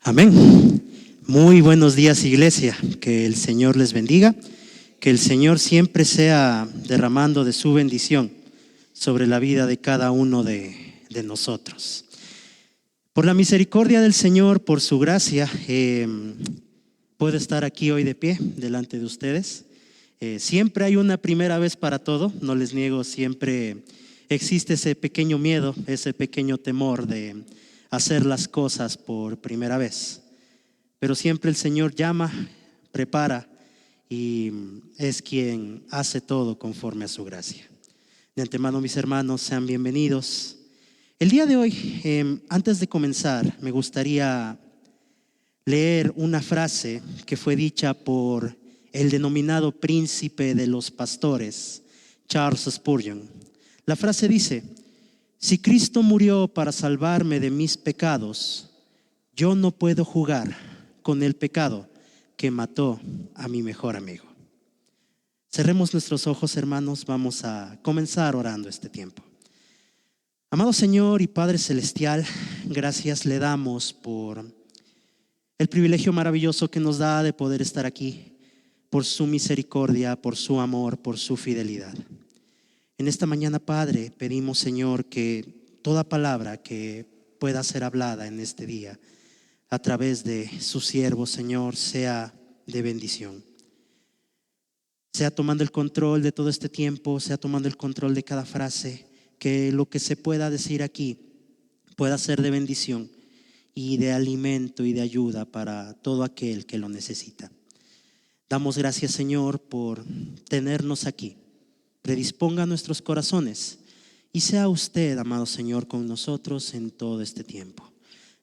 Amén. Muy buenos días, iglesia. Que el Señor les bendiga. Que el Señor siempre sea derramando de su bendición sobre la vida de cada uno de nosotros. Por la misericordia del Señor, por su gracia, puedo estar aquí hoy de pie delante de ustedes. Siempre hay una primera vez para todo, no les niego, siempre existe ese pequeño miedo, ese pequeño temor de hacer las cosas por primera vez. Pero siempre el Señor llama, prepara y es quien hace todo conforme a su gracia. De antemano, mis hermanos, sean bienvenidos. El día de hoy, antes de comenzar, me gustaría leer una frase que fue dicha por el denominado príncipe de los pastores, Charles Spurgeon. La frase dice: si Cristo murió para salvarme de mis pecados, yo no puedo jugar con el pecado que mató a mi mejor amigo. Cerremos nuestros ojos, hermanos, vamos a comenzar orando este tiempo. Amado Señor y Padre Celestial, gracias le damos por el privilegio maravilloso que nos da de poder estar aquí, por su misericordia, por su amor, por su fidelidad. En esta mañana, Padre, pedimos, Señor, que toda palabra que pueda ser hablada en este día a través de su siervo, Señor, sea de bendición. Sea tomando el control de todo este tiempo, sea tomando el control de cada frase, que lo que se pueda decir aquí pueda ser de bendición y de alimento y de ayuda para todo aquel que lo necesita. Damos gracias, Señor, por tenernos aquí. Predisponga nuestros corazones y sea usted, amado Señor, con nosotros en todo este tiempo.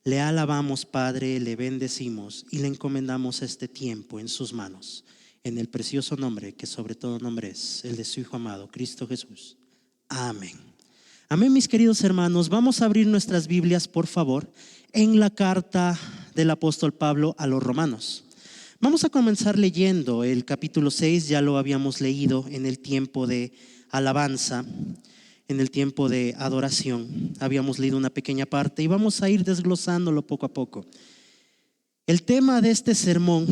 Le alabamos, Padre, le bendecimos y le encomendamos este tiempo en sus manos, en el precioso nombre que sobre todo nombre es el de su Hijo amado, Cristo Jesús. Amén. Amén, mis queridos hermanos. Vamos a abrir nuestras Biblias, por favor, en la carta del apóstol Pablo a los Romanos. Vamos a comenzar leyendo el capítulo 6, ya lo habíamos leído en el tiempo de alabanza, en el tiempo de adoración. Habíamos leído una pequeña parte y vamos a ir desglosándolo poco a poco. El tema de este sermón,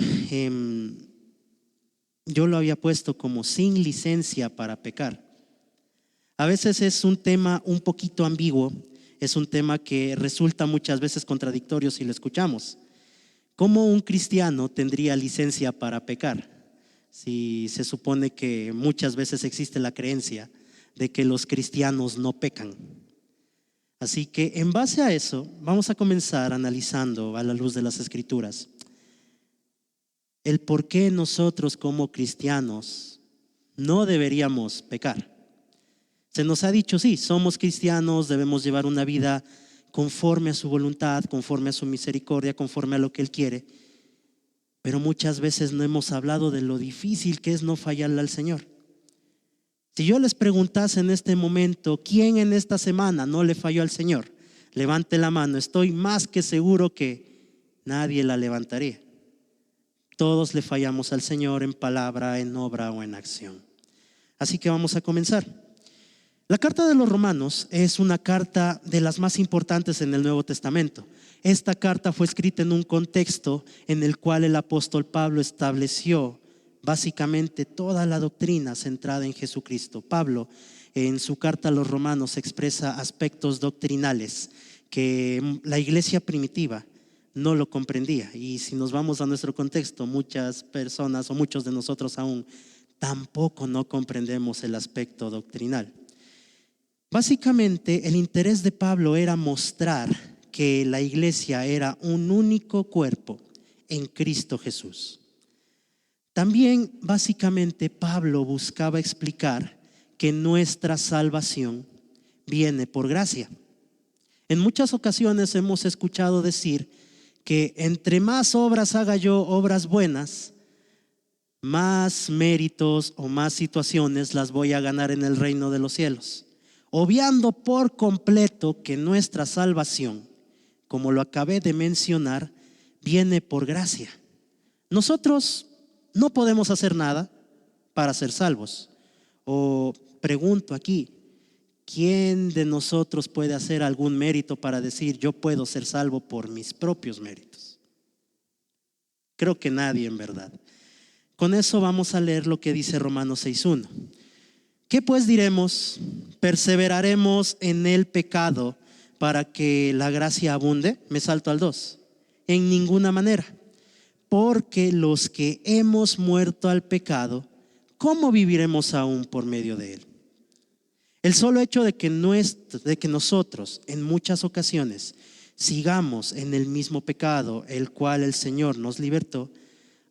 yo lo había puesto como sin licencia para pecar. A veces es un tema un poquito ambiguo, es un tema que resulta muchas veces contradictorio si lo escuchamos. ¿Cómo un cristiano tendría licencia para pecar? Si se supone que muchas veces existe la creencia de que los cristianos no pecan. Así que en base a eso vamos a comenzar analizando a la luz de las Escrituras el por qué nosotros como cristianos no deberíamos pecar. Se nos ha dicho, sí, somos cristianos, debemos llevar una vida conforme a su voluntad, conforme a su misericordia, conforme a lo que Él quiere. Pero muchas veces no hemos hablado de lo difícil que es no fallarle al Señor. Si yo les preguntase en este momento, ¿quién en esta semana no le falló al Señor? Levante la mano, estoy más que seguro que nadie la levantaría. Todos le fallamos al Señor en palabra, en obra o en acción. Así que vamos a comenzar. La carta de los Romanos es una carta de las más importantes en el Nuevo Testamento. Esta carta fue escrita en un contexto en el cual el apóstol Pablo estableció básicamente toda la doctrina centrada en Jesucristo. Pablo en su carta a los Romanos expresa aspectos doctrinales que la iglesia primitiva no lo comprendía. Y si nos vamos a nuestro contexto, muchas personas o muchos de nosotros aún tampoco no comprendemos el aspecto doctrinal. Básicamente el interés de Pablo era mostrar que la iglesia era un único cuerpo en Cristo Jesús. También básicamente Pablo buscaba explicar que nuestra salvación viene por gracia. En muchas ocasiones hemos escuchado decir que entre más obras haga yo, obras buenas, más méritos o más situaciones las voy a ganar en el reino de los cielos, obviando por completo que nuestra salvación, como lo acabé de mencionar, viene por gracia. Nosotros no podemos hacer nada para ser salvos. O pregunto aquí, ¿quién de nosotros puede hacer algún mérito para decir yo puedo ser salvo por mis propios méritos? Creo que nadie, en verdad. Con eso vamos a leer lo que dice Romanos 6:1. ¿Qué pues diremos? ¿Perseveraremos en el pecado para que la gracia abunde? Me salto al 2. En ninguna manera. Porque los que hemos muerto al pecado, ¿cómo viviremos aún por medio de él? El solo hecho de que nosotros en muchas ocasiones sigamos en el mismo pecado el cual el Señor nos libertó,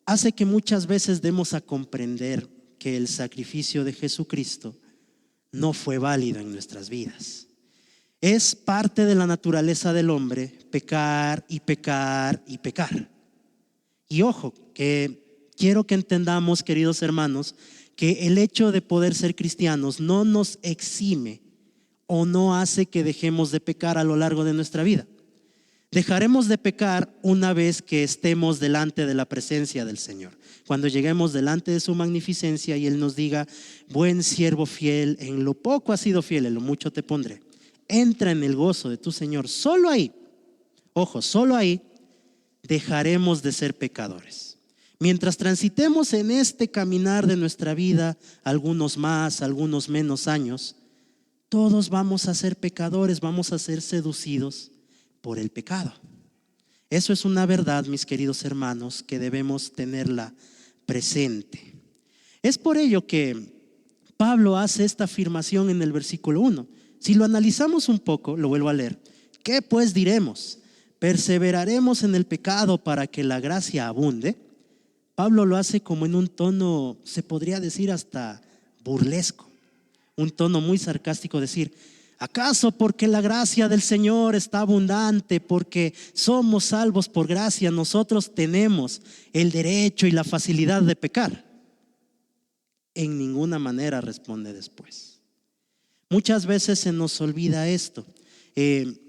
hace que muchas veces demos a comprender que el sacrificio de Jesucristo no fue válido en nuestras vidas. Es parte de la naturaleza del hombre pecar y pecar y pecar. Y ojo, que quiero que entendamos, queridos hermanos, que el hecho de poder ser cristianos no nos exime o no hace que dejemos de pecar a lo largo de nuestra vida. Dejaremos de pecar una vez que estemos delante de la presencia del Señor. Cuando lleguemos delante de su magnificencia y Él nos diga: buen siervo fiel, en lo poco has sido fiel, en lo mucho te pondré. Entra en el gozo de tu Señor. Solo ahí, ojo, solo ahí dejaremos de ser pecadores. Mientras transitemos en este caminar de nuestra vida, algunos más, algunos menos años, todos vamos a ser pecadores, vamos a ser seducidos por el pecado. Eso es una verdad, mis queridos hermanos, que debemos tenerla presente. Es por ello que Pablo hace esta afirmación en el versículo 1. Si lo analizamos un poco, lo vuelvo a leer. ¿Qué pues diremos? ¿Perseveraremos en el pecado para que la gracia abunde? Pablo lo hace como en un tono, se podría decir hasta burlesco, un tono muy sarcástico, decir: ¿acaso porque la gracia del Señor está abundante, porque somos salvos por gracia, nosotros tenemos el derecho y la facilidad de pecar? En ninguna manera, responde después. Muchas veces se nos olvida esto.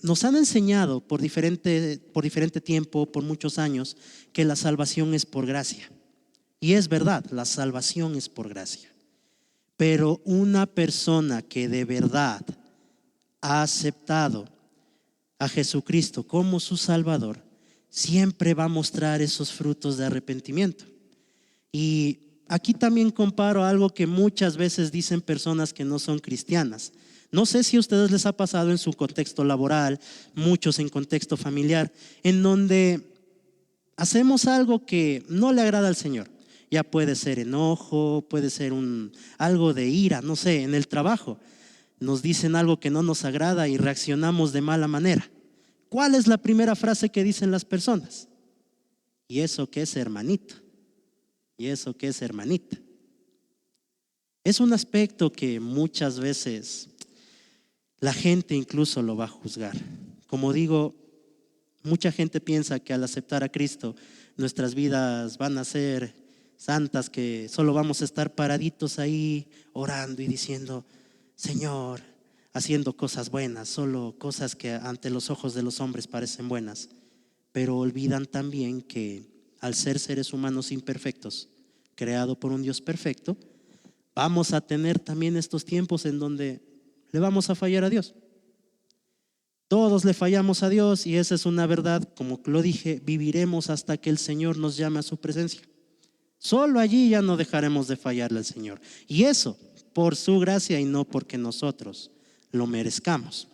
Nos han enseñado por diferente tiempo, por muchos años, que la salvación es por gracia. Y es verdad, la salvación es por gracia. Pero una persona que de verdad ha aceptado a Jesucristo como su Salvador, siempre va a mostrar esos frutos de arrepentimiento. Y aquí también comparo algo que muchas veces dicen personas que no son cristianas. No sé si a ustedes les ha pasado en su contexto laboral, muchos en contexto familiar, en donde hacemos algo que no le agrada al Señor. Ya puede ser enojo, puede ser algo de ira, no sé, en el trabajo. Nos dicen algo que no nos agrada y reaccionamos de mala manera. ¿Cuál es la primera frase que dicen las personas? ¿Y eso qué es, hermanito? ¿Y eso qué es, hermanita? Es un aspecto que muchas veces la gente incluso lo va a juzgar. Como digo, mucha gente piensa que al aceptar a Cristo nuestras vidas van a ser santas, que solo vamos a estar paraditos ahí orando y diciendo: Señor, haciendo cosas buenas, solo cosas que ante los ojos de los hombres parecen buenas. Pero olvidan también que al ser seres humanos imperfectos, creado por un Dios perfecto, vamos a tener también estos tiempos en donde le vamos a fallar a Dios. Todos le fallamos a Dios, y esa es una verdad. Como lo dije, viviremos hasta que el Señor nos llame a su presencia. Solo allí ya no dejaremos de fallarle al Señor, y eso por su gracia y no porque nosotros lo merezcamos.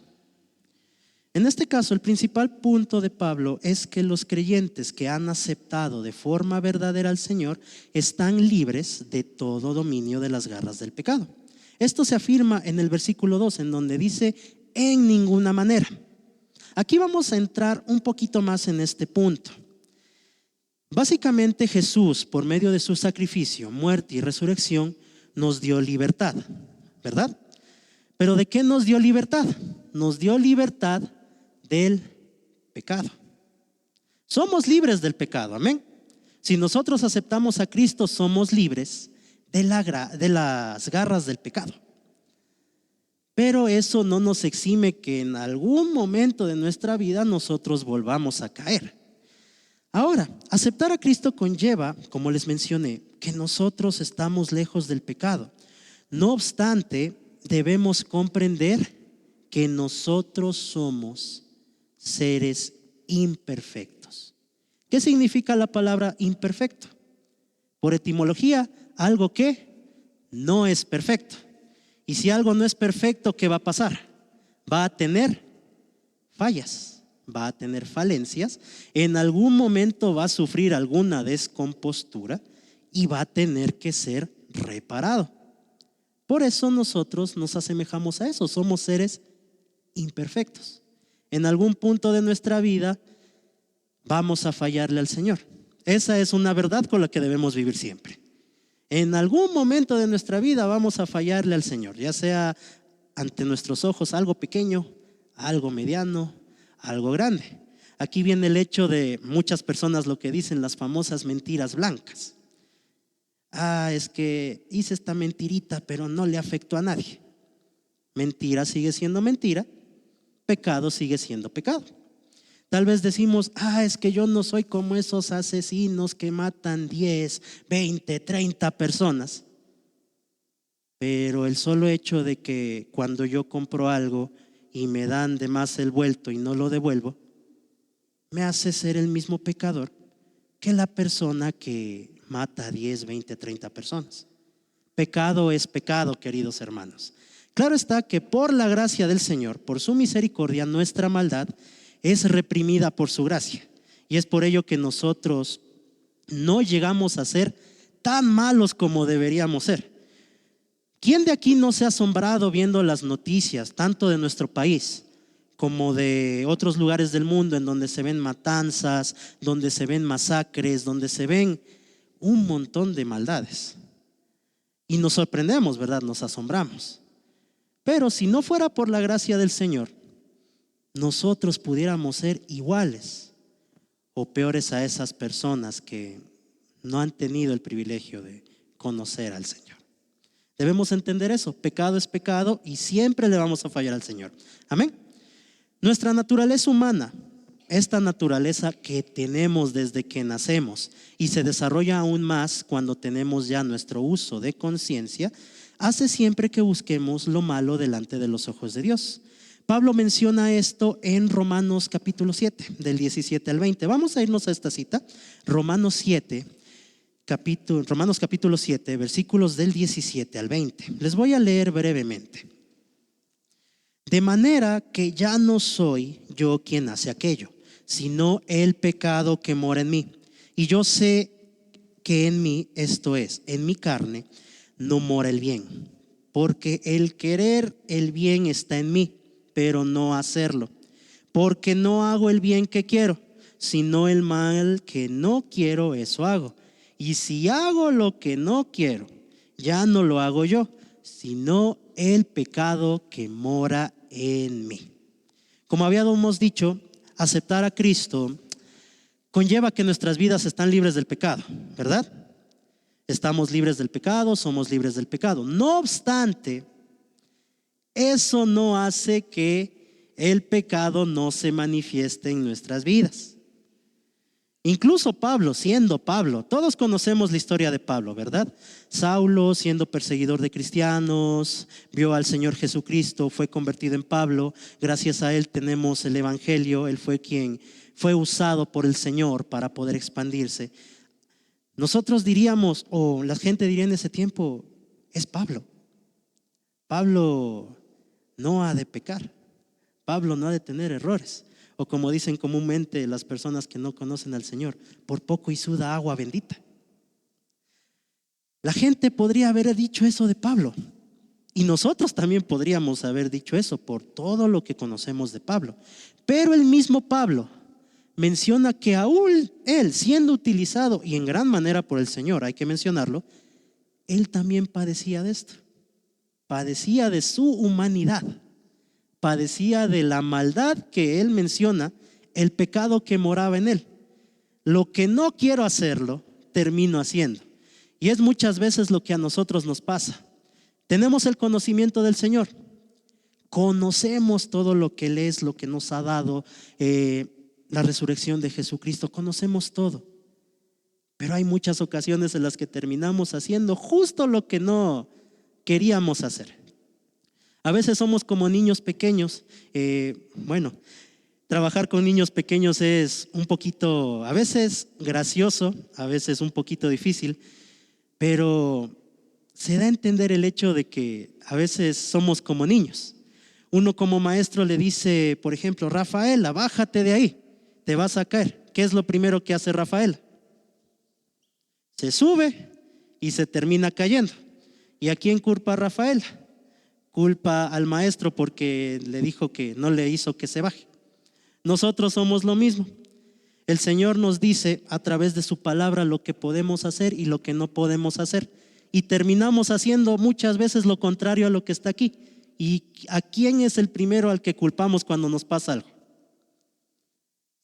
En este caso, el principal punto de Pablo es que los creyentes que han aceptado de forma verdadera al Señor están libres de todo dominio de las garras del pecado. Esto se afirma en el versículo 2, en donde dice: en ninguna manera. Aquí vamos a entrar un poquito más en este punto. Básicamente, Jesús, por medio de su sacrificio, muerte y resurrección, nos dio libertad, ¿verdad? ¿Pero de qué nos dio libertad? Nos dio libertad del pecado. Somos libres del pecado, amén. Si nosotros aceptamos a Cristo, somos libres de las garras del pecado. Pero eso no nos exime que en algún momento de nuestra vida nosotros volvamos a caer. Ahora, aceptar a Cristo conlleva, como les mencioné, que nosotros estamos lejos del pecado. No obstante, debemos comprender que nosotros somos seres imperfectos. ¿Qué significa la palabra imperfecto? Por etimología, algo que no es perfecto. Y si algo no es perfecto, ¿qué va a pasar? Va a tener fallas, va a tener falencias, en algún momento va a sufrir alguna descompostura y va a tener que ser reparado. Por eso nosotros nos asemejamos a eso, somos seres imperfectos. En algún punto de nuestra vida vamos a fallarle al Señor. Esa es una verdad con la que debemos vivir siempre. En algún momento de nuestra vida vamos a fallarle al Señor, ya sea ante nuestros ojos algo pequeño, algo mediano, algo grande. Aquí viene el hecho de muchas personas lo que dicen las famosas mentiras blancas. Es que hice esta mentirita, pero no le afectó a nadie. Mentira sigue siendo mentira, pecado sigue siendo pecado. Tal vez decimos, es que yo no soy como esos asesinos que matan 10, 20, 30 personas. Pero el solo hecho de que cuando yo compro algo y me dan de más el vuelto y no lo devuelvo, me hace ser el mismo pecador que la persona que mata 10, 20, 30 personas. Pecado es pecado, queridos hermanos. Claro está que por la gracia del Señor, por su misericordia, nuestra maldad es reprimida por su gracia. Y es por ello que nosotros no llegamos a ser tan malos como deberíamos ser. ¿Quién de aquí no se ha asombrado viendo las noticias, tanto de nuestro país como de otros lugares del mundo, en donde se ven matanzas, donde se ven masacres, donde se ven un montón de maldades? Y nos sorprendemos, ¿verdad? Nos asombramos. Pero si no fuera por la gracia del Señor, nosotros pudiéramos ser iguales o peores a esas personas que no han tenido el privilegio de conocer al Señor. Debemos entender eso, pecado es pecado y siempre le vamos a fallar al Señor. Amén. Nuestra naturaleza humana, esta naturaleza que tenemos desde que nacemos y se desarrolla aún más cuando tenemos ya nuestro uso de conciencia, hace siempre que busquemos lo malo delante de los ojos de Dios. Pablo menciona esto en Romanos capítulo 7, del 17 al 20. Vamos a irnos a esta cita, Romanos capítulo 7, versículos del 17 al 20. Les voy a leer brevemente. De manera que ya no soy yo quien hace aquello, sino el pecado que mora en mí. Y yo sé que en mí, esto es, en mi carne, no mora el bien, porque el querer el bien está en mí, pero no hacerlo. Porque no hago el bien que quiero, sino el mal que no quiero, eso hago. Y si hago lo que no quiero, ya no lo hago yo, sino el pecado que mora en mí. Como habíamos dicho, aceptar a Cristo conlleva que nuestras vidas están libres del pecado, ¿verdad? Estamos libres del pecado, somos libres del pecado. No obstante, eso no hace que el pecado no se manifieste en nuestras vidas. Incluso Pablo, siendo Pablo, todos conocemos la historia de Pablo, ¿verdad? Saulo, siendo perseguidor de cristianos, vio al Señor Jesucristo, fue convertido en Pablo. Gracias a él tenemos el Evangelio. Él fue quien fue usado por el Señor para poder expandirse. Nosotros diríamos, o la gente diría en ese tiempo, es Pablo. Pablo no ha de pecar. Pablo no ha de tener errores. O como dicen comúnmente las personas que no conocen al Señor, por poco y suda agua bendita. La gente podría haber dicho eso de Pablo. Y nosotros también podríamos haber dicho eso por todo lo que conocemos de Pablo. Pero el mismo Pablo menciona que aún él, siendo utilizado y en gran manera por el Señor, hay que mencionarlo, él también padecía de esto. Padecía de su humanidad. Padecía de la maldad que él menciona, el pecado que moraba en él. Lo que no quiero hacerlo, termino haciendo. Y es muchas veces lo que a nosotros nos pasa. Tenemos el conocimiento del Señor. Conocemos todo lo que Él es, lo que nos ha dado, la resurrección de Jesucristo. Conocemos todo. Pero hay muchas ocasiones en las que terminamos haciendo justo lo que no queríamos hacer. A veces somos como niños pequeños. Bueno, trabajar con niños pequeños es un poquito, a veces gracioso, a veces un poquito difícil, pero se da a entender el hecho de que a veces somos como niños. Uno como maestro le dice, por ejemplo, Rafaela, bájate de ahí, te vas a caer. ¿Qué es lo primero que hace Rafaela? Se sube y se termina cayendo. ¿Y a quién culpa a Rafaela? Culpa al maestro porque le dijo que no le hizo que se baje. Nosotros somos lo mismo. El Señor nos dice a través de su palabra lo que podemos hacer y lo que no podemos hacer. Y terminamos haciendo muchas veces lo contrario a lo que está aquí. ¿Y a quién es el primero al que culpamos cuando nos pasa algo?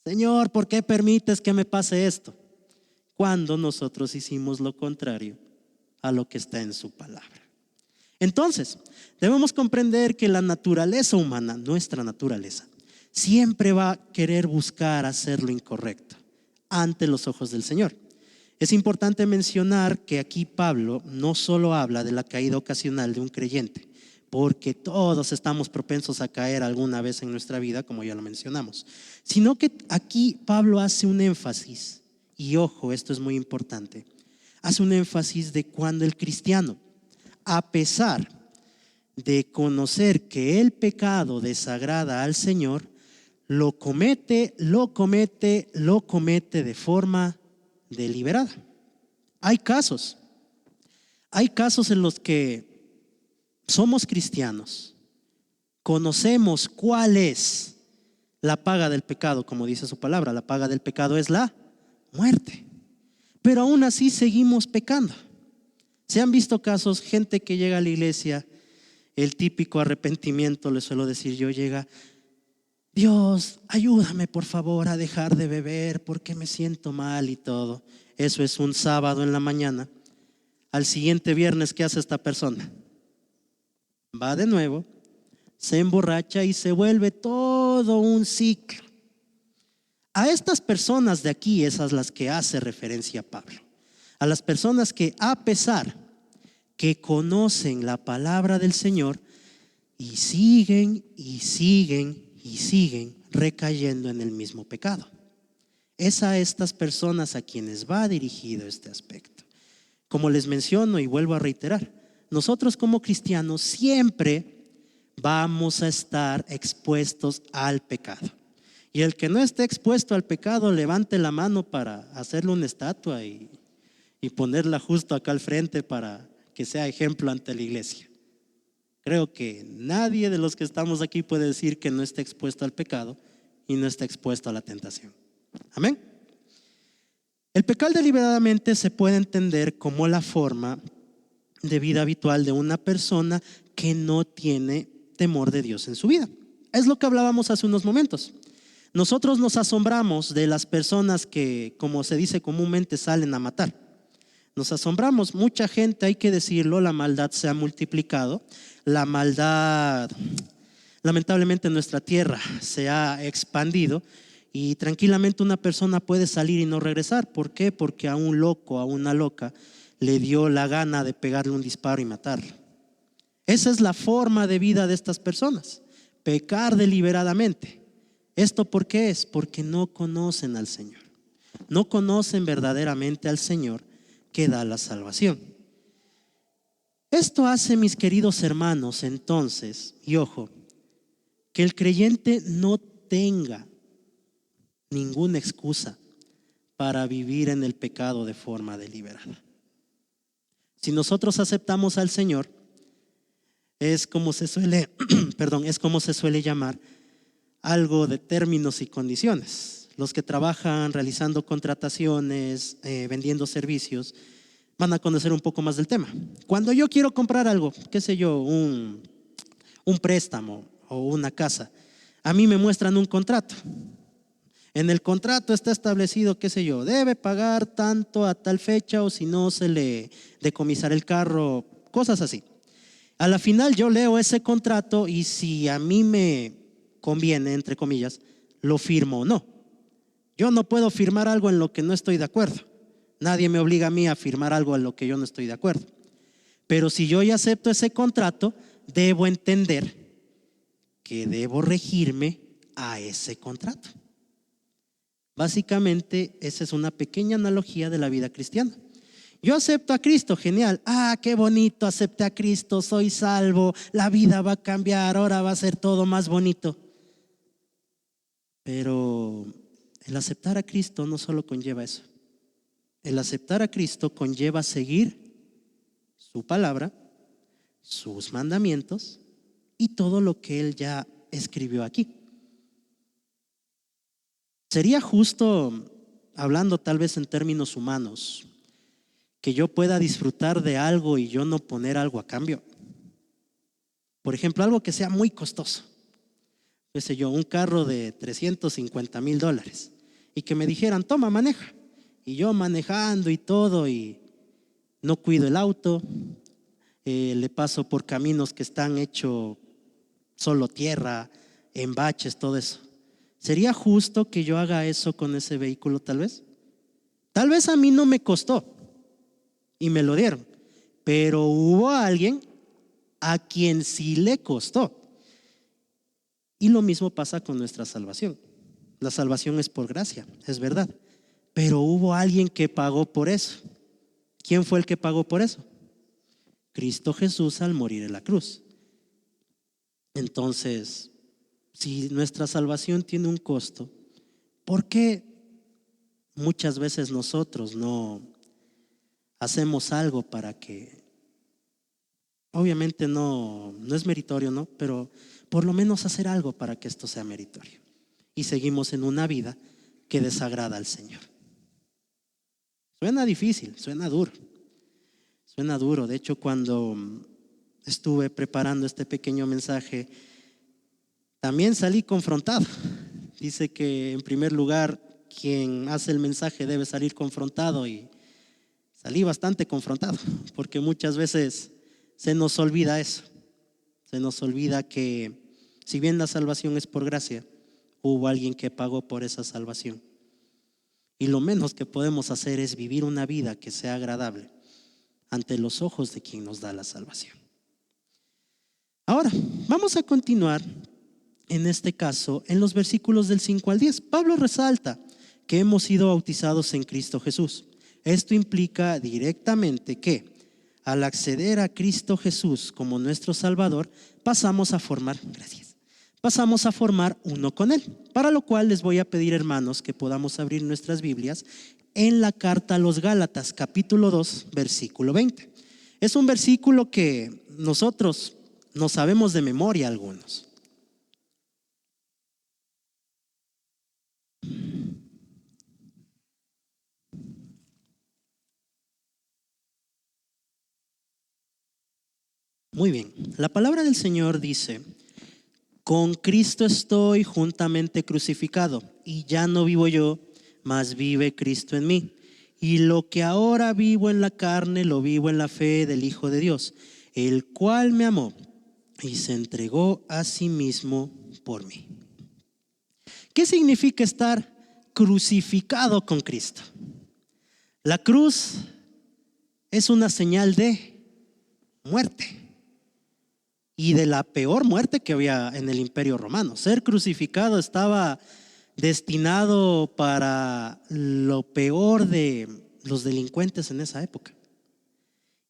Señor, ¿por qué permites que me pase esto? Cuando nosotros hicimos lo contrario a lo que está en su palabra. Entonces, debemos comprender que la naturaleza humana, nuestra naturaleza, siempre va a querer buscar hacer lo incorrecto ante los ojos del Señor. Es importante mencionar que aquí Pablo no solo habla de la caída ocasional de un creyente, porque todos estamos propensos a caer alguna vez en nuestra vida, como ya lo mencionamos, sino que aquí Pablo hace un énfasis, y ojo, esto es muy importante, hace un énfasis de cuando el cristiano, a pesar de conocer que el pecado desagrada al Señor, lo comete de forma deliberada. Hay casos en los que somos cristianos, conocemos cuál es la paga del pecado, como dice su palabra, la paga del pecado es la muerte, pero aún así seguimos pecando. Se han visto casos, gente que llega a la iglesia, el típico arrepentimiento, le suelo decir yo, llega, Dios, ayúdame por favor a dejar de beber porque me siento mal y todo. Eso es un sábado en la mañana. Al siguiente viernes, ¿qué hace esta persona? Va de nuevo, se emborracha y se vuelve todo un ciclo. A estas personas de aquí, esas las que hace referencia Pablo, a las personas que a pesar que conocen la palabra del Señor y siguen recayendo en el mismo pecado. Es a estas personas a quienes va dirigido este aspecto. Como les menciono y vuelvo a reiterar, nosotros como cristianos siempre vamos a estar expuestos al pecado. Y el que no esté expuesto al pecado, levante la mano para hacerle una estatua y ponerla justo acá al frente para que sea ejemplo ante la iglesia. Creo que nadie de los que estamos aquí puede decir que no esté expuesto al pecado y no está expuesto a la tentación. Amén. El pecar deliberadamente se puede entender como la forma de vida habitual de una persona que no tiene temor de Dios en su vida. Es lo que hablábamos hace unos momentos. Nosotros nos asombramos de las personas que, como se dice comúnmente, salen a matar. Nos asombramos, mucha gente, hay que decirlo, la maldad se ha multiplicado, la maldad lamentablemente en nuestra tierra se ha expandido y tranquilamente una persona puede salir y no regresar. ¿Por qué? Porque a un loco, a una loca le dio la gana de pegarle un disparo y matarlo. Esa es la forma de vida de estas personas, pecar deliberadamente. ¿Esto por qué es? Porque no conocen al Señor, no conocen verdaderamente al Señor que da la salvación. Esto hace, mis queridos hermanos, entonces, y ojo, que el creyente no tenga ninguna excusa para vivir en el pecado de forma deliberada. Si nosotros aceptamos al Señor, es como se suele, es como se suele llamar algo de términos y condiciones. Los que trabajan realizando contrataciones, vendiendo servicios, van a conocer un poco más del tema. Cuando yo quiero comprar algo, qué sé yo, un préstamo o una casa, a mí me muestran un contrato. En el contrato está establecido, qué sé yo, debe pagar tanto a tal fecha o si no se le decomisará el carro, cosas así. A la final yo leo ese contrato y si a mí me conviene, entre comillas, lo firmo o no. Yo no puedo firmar algo en lo que no estoy de acuerdo. Nadie me obliga a mí a firmar algo en lo que yo no estoy de acuerdo. Pero si yo ya acepto ese contrato, debo entender que debo regirme a ese contrato. Básicamente, esa es una pequeña analogía de la vida cristiana. Yo acepto a Cristo, genial. Qué bonito, acepté a Cristo, soy salvo, la vida va a cambiar, ahora va a ser todo más bonito. Pero el aceptar a Cristo no solo conlleva eso. El aceptar a Cristo conlleva seguir su palabra, sus mandamientos y todo lo que Él ya escribió aquí. Sería justo, hablando tal vez en términos humanos, que yo pueda disfrutar de algo y yo no poner algo a cambio. Por ejemplo, algo que sea muy costoso. Qué sé yo, un carro de $350,000 y que me dijeran, toma, maneja. Y yo manejando y todo y no cuido el auto, le paso por caminos que están hechos solo tierra, en baches, todo eso. ¿Sería justo que yo haga eso con ese vehículo tal vez? Tal vez a mí no me costó y me lo dieron, pero hubo alguien a quien sí le costó. Y lo mismo pasa con nuestra salvación. La salvación es por gracia, es verdad, pero hubo alguien que pagó por eso. ¿Quién fue el que pagó por eso? Cristo Jesús al morir en la cruz. Entonces, si nuestra salvación tiene un costo, ¿por qué muchas veces nosotros no hacemos algo para que, obviamente no es meritorio, ¿no? Pero por lo menos hacer algo para que esto sea meritorio? Y seguimos en una vida que desagrada al Señor. Suena difícil, suena duro. De hecho, cuando estuve preparando este pequeño mensaje, también salí confrontado. Dice que en primer lugar, quien hace el mensaje debe salir confrontado, y salí bastante confrontado, porque muchas veces se nos olvida eso. Se nos olvida que si bien la salvación es por gracia, hubo alguien que pagó por esa salvación. Y lo menos que podemos hacer es vivir una vida que sea agradable ante los ojos de quien nos da la salvación. Ahora, vamos a continuar en este caso en los versículos del 5 al 10. Pablo resalta que hemos sido bautizados en Cristo Jesús. Esto implica directamente que al acceder a Cristo Jesús como nuestro Salvador, pasamos a formar uno con Él. Para lo cual les voy a pedir, hermanos, que podamos abrir nuestras Biblias en la carta a los Gálatas, capítulo 2, versículo 20. Es un versículo que nosotros no sabemos de memoria algunos. Muy bien, la palabra del Señor dice: con Cristo estoy juntamente crucificado, y ya no vivo yo, mas vive Cristo en mí. Y lo que ahora vivo en la carne, lo vivo en la fe del Hijo de Dios, el cual me amó y se entregó a sí mismo por mí. ¿Qué significa estar crucificado con Cristo? La cruz es una señal de muerte, y de la peor muerte que había en el Imperio Romano. Ser crucificado estaba destinado para lo peor de los delincuentes en esa época.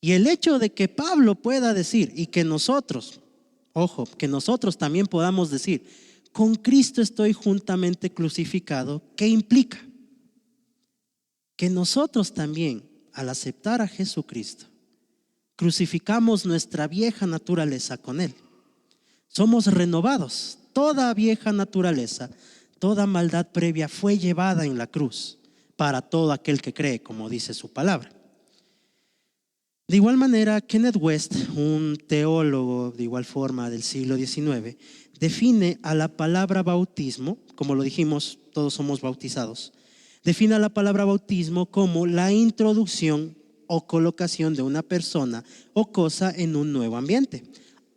Y el hecho de que Pablo pueda decir, y que nosotros, que nosotros también podamos decir, con Cristo estoy juntamente crucificado, ¿qué implica? Que nosotros también, al aceptar a Jesucristo, crucificamos nuestra vieja naturaleza con Él. Somos renovados. Toda vieja naturaleza, toda maldad previa fue llevada en la cruz para todo aquel que cree, como dice su palabra. De igual manera, Kenneth West, un teólogo de igual forma del siglo XIX, define a la palabra bautismo, como lo dijimos, todos somos bautizados, define a la palabra bautismo como la introducción o colocación de una persona o cosa en un nuevo ambiente,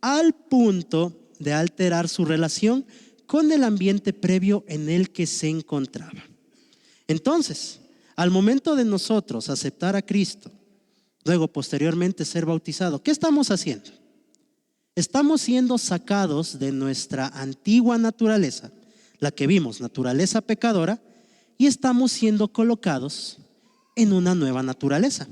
al punto de alterar su relación con el ambiente previo en el que se encontraba. Entonces, al momento de nosotros aceptar a Cristo, luego posteriormente ser bautizado, ¿qué estamos haciendo? Estamos siendo sacados de nuestra antigua naturaleza, la que vimos, naturaleza pecadora, y estamos siendo colocados en una nueva naturaleza.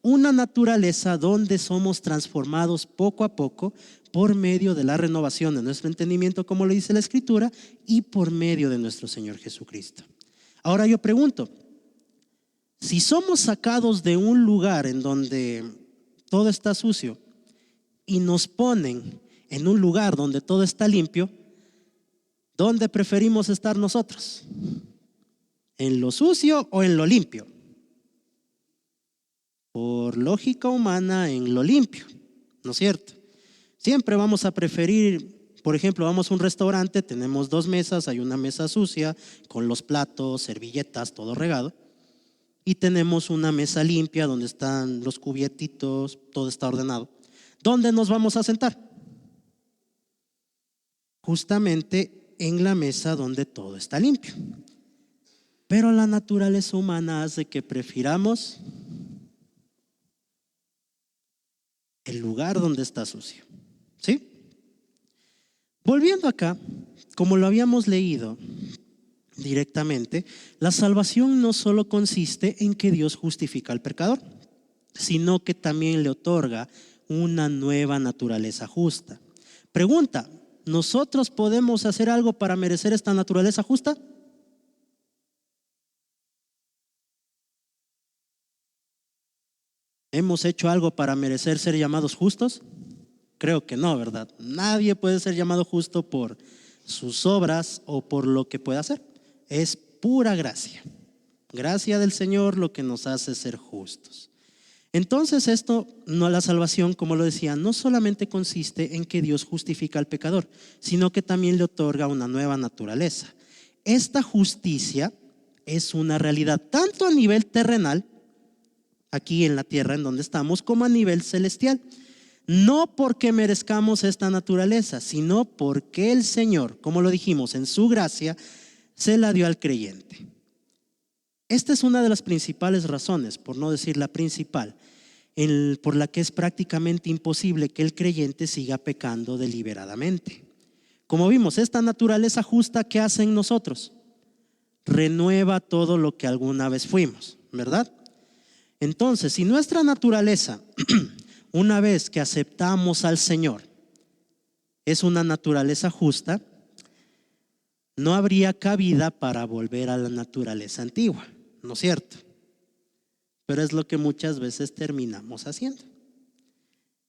Una naturaleza donde somos transformados poco a poco por medio de la renovación de nuestro entendimiento, como lo dice la Escritura, y por medio de nuestro Señor Jesucristo. Ahora yo pregunto, si somos sacados de un lugar en donde todo está sucio y nos ponen en un lugar donde todo está limpio, ¿dónde preferimos estar nosotros? ¿En lo sucio o en lo limpio? Por lógica humana, en lo limpio, ¿no es cierto? Siempre vamos a preferir, por ejemplo, vamos a un restaurante, tenemos 2 mesas, hay una mesa sucia con los platos, servilletas, todo regado, y tenemos una mesa limpia donde están los cubiertitos, todo está ordenado. ¿Dónde nos vamos a sentar? Justamente en la mesa donde todo está limpio. Pero la naturaleza humana hace que prefiramos el lugar donde está sucio. ¿Sí? Volviendo acá, como lo habíamos leído directamente, la salvación no solo consiste en que Dios justifica al pecador, sino que también le otorga una nueva naturaleza justa. Pregunta, ¿nosotros podemos hacer algo para merecer esta naturaleza justa? ¿Hemos hecho algo para merecer ser llamados justos? Creo que no, ¿verdad? Nadie puede ser llamado justo por sus obras o por lo que pueda hacer. Es pura gracia. Gracia del Señor lo que nos hace ser justos. Entonces esto, no, la salvación, como lo decía, no solamente consiste en que Dios justifica al pecador, sino que también le otorga una nueva naturaleza. Esta justicia es una realidad tanto a nivel terrenal, aquí en la tierra en donde estamos, como a nivel celestial. No porque merezcamos esta naturaleza, sino porque el Señor, como lo dijimos, en su gracia, se la dio al creyente. Esta es una de las principales razones, por no decir la principal, por la que es prácticamente imposible que el creyente siga pecando deliberadamente. Como vimos, esta naturaleza justa que hace en nosotros renueva todo lo que alguna vez fuimos, ¿verdad? Entonces, si nuestra naturaleza, una vez que aceptamos al Señor, es una naturaleza justa, no habría cabida para volver a la naturaleza antigua, ¿no es cierto? Pero es lo que muchas veces terminamos haciendo.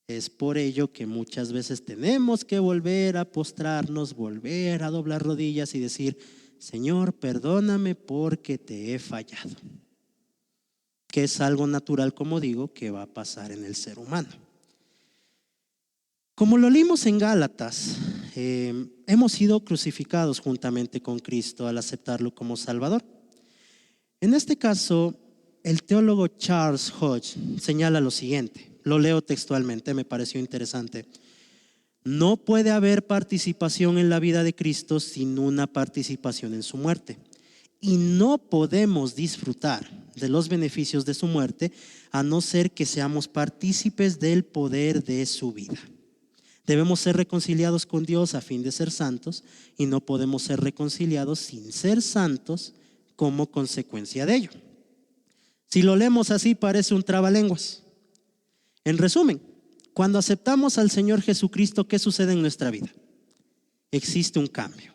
Es por ello que muchas veces tenemos que volver a postrarnos, volver a doblar rodillas y decir, Señor, perdóname porque te he fallado. Que es algo natural, como digo, que va a pasar en el ser humano. Como lo leímos en Gálatas, hemos sido crucificados juntamente con Cristo al aceptarlo como Salvador. En este caso, el teólogo Charles Hodge señala lo siguiente, lo leo textualmente, me pareció interesante. No puede haber participación en la vida de Cristo sin una participación en su muerte. Y no podemos disfrutar de los beneficios de su muerte a no ser que seamos partícipes del poder de su vida. Debemos ser reconciliados con Dios a fin de ser santos y no podemos ser reconciliados sin ser santos como consecuencia de ello. Si lo leemos así parece un trabalenguas. En resumen, cuando aceptamos al Señor Jesucristo, ¿qué sucede en nuestra vida? Existe un cambio.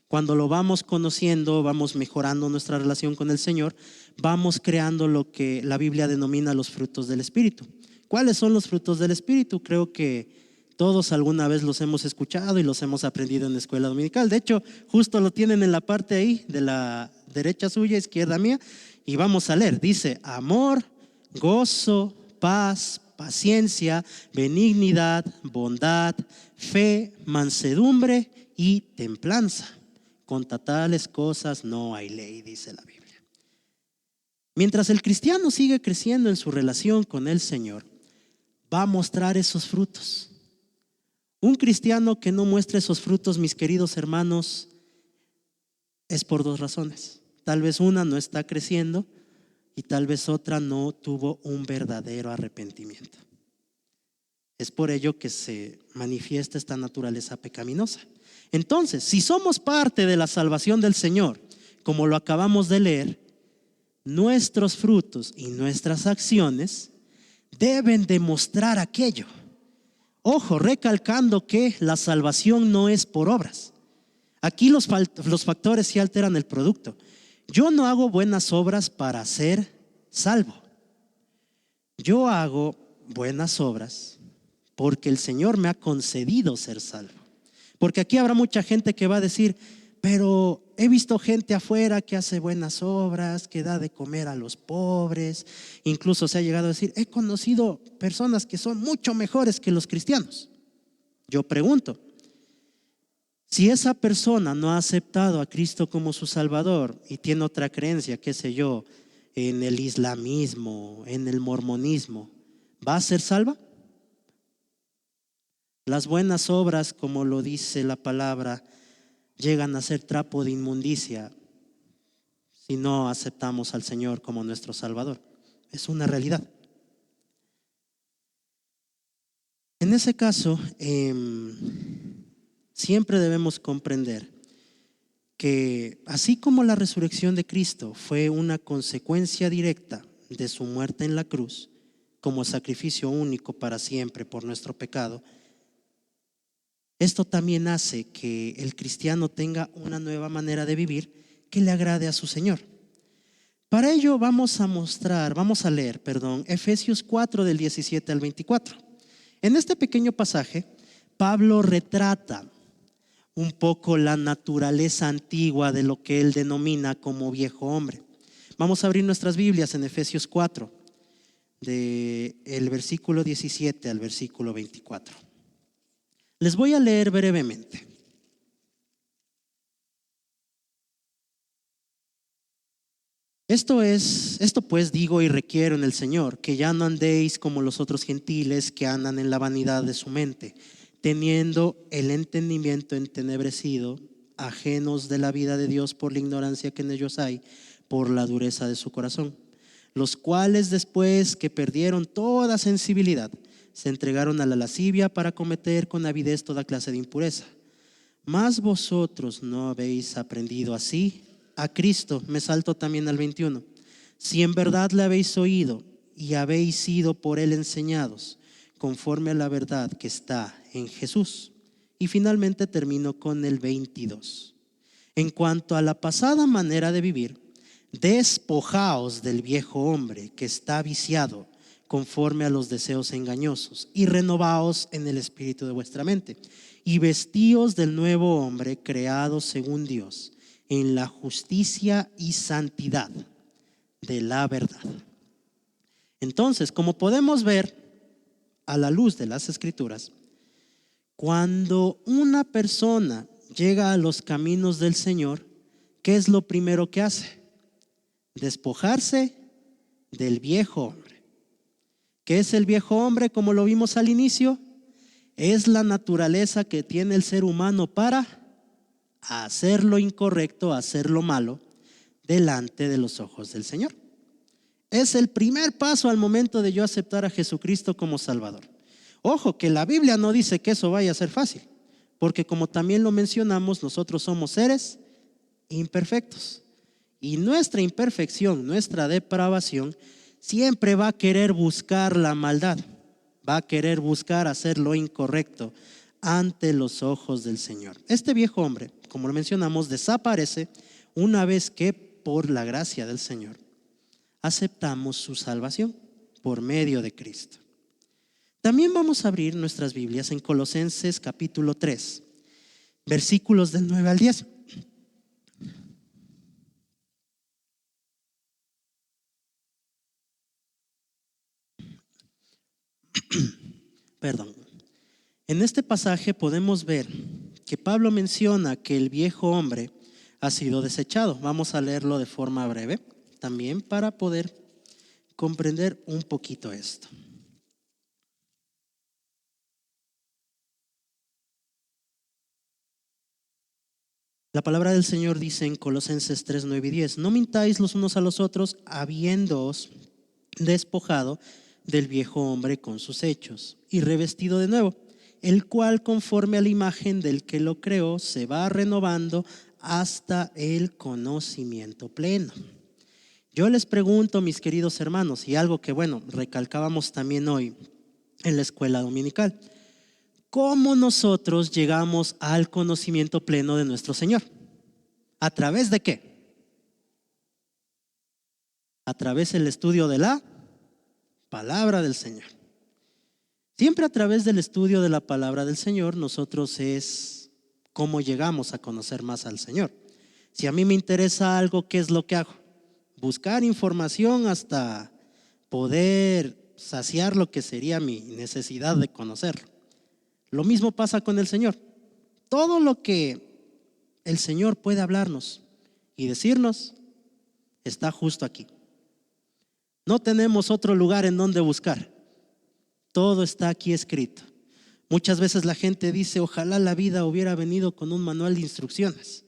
Cuando lo vamos conociendo, vamos mejorando nuestra relación con el Señor, vamos creando lo que la Biblia denomina los frutos del Espíritu. ¿Cuáles son los frutos del Espíritu? Creo que todos alguna vez los hemos escuchado y los hemos aprendido en la escuela dominical. De hecho, justo lo tienen en la parte ahí, de la derecha suya, izquierda mía, y vamos a leer. Dice, amor, gozo, paz, paciencia, benignidad, bondad, fe, mansedumbre y templanza. Contra tales cosas no hay ley, dice la Biblia. Mientras el cristiano sigue creciendo en su relación con el Señor, va a mostrar esos frutos. Un cristiano que no muestre esos frutos, mis queridos hermanos, es por 2 razones. Tal vez una, no está creciendo, y tal vez otra, no tuvo un verdadero arrepentimiento. Es por ello que se manifiesta esta naturaleza pecaminosa. Entonces, si somos parte de la salvación del Señor, como lo acabamos de leer, nuestros frutos y nuestras acciones deben demostrar aquello. Ojo, recalcando que la salvación no es por obras. Aquí los factores sí alteran el producto. Yo no hago buenas obras para ser salvo. Yo hago buenas obras porque el Señor me ha concedido ser salvo. Porque aquí habrá mucha gente que va a decir, pero he visto gente afuera que hace buenas obras, que da de comer a los pobres. Incluso se ha llegado a decir, he conocido personas que son mucho mejores que los cristianos. Yo pregunto, si esa persona no ha aceptado a Cristo como su Salvador y tiene otra creencia, qué sé yo, en el islamismo, en el mormonismo, ¿va a ser salva? Las buenas obras, como lo dice la palabra, llegan a ser trapo de inmundicia si no aceptamos al Señor como nuestro Salvador. Es una realidad. En ese caso, siempre debemos comprender que así como la resurrección de Cristo fue una consecuencia directa de su muerte en la cruz, como sacrificio único para siempre por nuestro pecado, esto también hace que el cristiano tenga una nueva manera de vivir que le agrade a su Señor. Para ello vamos a leer, Efesios 4 del 17 al 24. En este pequeño pasaje, Pablo retrata un poco la naturaleza antigua de lo que él denomina como viejo hombre. Vamos a abrir nuestras Biblias en Efesios 4, del versículo 17 al versículo 24. Les voy a leer brevemente. Esto pues digo y requiero en el Señor, que ya no andéis como los otros gentiles que andan en la vanidad de su mente, teniendo el entendimiento entenebrecido, ajenos de la vida de Dios por la ignorancia que en ellos hay, por la dureza de su corazón, los cuales después que perdieron toda sensibilidad, se entregaron a la lascivia para cometer con avidez toda clase de impureza. Mas vosotros no habéis aprendido así a Cristo. Me salto también al 21. Si en verdad le habéis oído y habéis sido por él enseñados, conforme a la verdad que está en Jesús. Y finalmente termino con el 22. En cuanto a la pasada manera de vivir, despojaos del viejo hombre que está viciado conforme a los deseos engañosos, y renovaos en el espíritu de vuestra mente, y vestíos del nuevo hombre creado según Dios, en la justicia y santidad de la verdad. Entonces, como podemos ver a la luz de las Escrituras, cuando una persona llega a los caminos del Señor, ¿qué es lo primero que hace? Despojarse del viejo hombre. ¿Qué es el viejo hombre? Como lo vimos al inicio, es la naturaleza que tiene el ser humano para hacer lo incorrecto, hacer lo malo delante de los ojos del Señor. Es el primer paso al momento de yo aceptar a Jesucristo como Salvador. Ojo, que la Biblia no dice que eso vaya a ser fácil, porque como también lo mencionamos, nosotros somos seres imperfectos, y nuestra imperfección, nuestra depravación, siempre va a querer buscar la maldad, va a querer buscar hacer lo incorrecto ante los ojos del Señor. Este viejo hombre, como lo mencionamos, desaparece una vez que por la gracia del Señor aceptamos su salvación por medio de Cristo. También vamos a abrir nuestras Biblias en Colosenses capítulo 3, versículos del 9 al 10. Perdón. En este pasaje podemos ver que Pablo menciona que el viejo hombre ha sido desechado. Vamos a leerlo de forma breve también para poder comprender un poquito esto. La palabra del Señor dice en Colosenses 3, 9 y 10: no mintáis los unos a los otros, habiéndoos despojado del viejo hombre con sus hechos y revestido de nuevo, el cual conforme a la imagen del que lo creó se va renovando hasta el conocimiento pleno. Yo les pregunto, mis queridos hermanos, y algo que recalcábamos también hoy en la escuela dominical: ¿cómo nosotros llegamos al conocimiento pleno de nuestro Señor? ¿A través de qué? A través del estudio de la palabra del Señor. Siempre a través del estudio de la palabra del Señor nosotros es cómo llegamos a conocer más al Señor. Si a mí me interesa algo, ¿qué es lo que hago? Buscar información hasta poder saciar lo que sería mi necesidad de conocerlo. Lo mismo pasa con el Señor. Todo lo que el Señor puede hablarnos y decirnos está justo aquí. No tenemos otro lugar en donde buscar. Todo está aquí escrito. Muchas veces la gente dice: ojalá la vida hubiera venido con un manual de instrucciones,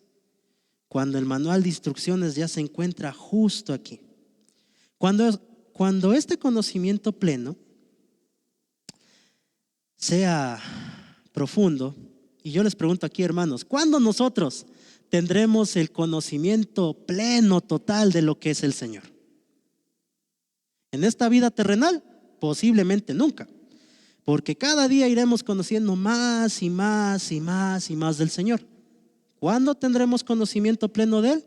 cuando el manual de instrucciones ya se encuentra justo aquí. Cuando este conocimiento pleno sea profundo, y yo les pregunto aquí, hermanos, ¿cuándo nosotros tendremos el conocimiento pleno, total de lo que es el Señor? ¿En esta vida terrenal? Posiblemente nunca, porque cada día iremos conociendo más y más y más y más del Señor. ¿Cuándo tendremos conocimiento pleno de Él?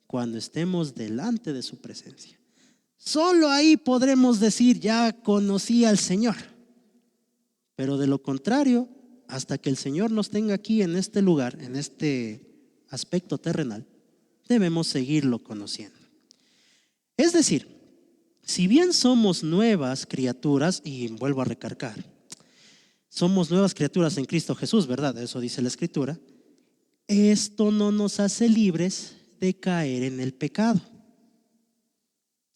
Cuando estemos delante de su presencia. Solo ahí podremos decir: ya conocí al Señor. Pero de lo contrario, hasta que el Señor nos tenga aquí en este lugar, en este aspecto terrenal, debemos seguirlo conociendo. Es decir, si bien somos nuevas criaturas, y vuelvo a recargar, somos nuevas criaturas en Cristo Jesús, ¿verdad? Eso dice la Escritura. Esto no nos hace libres de caer en el pecado.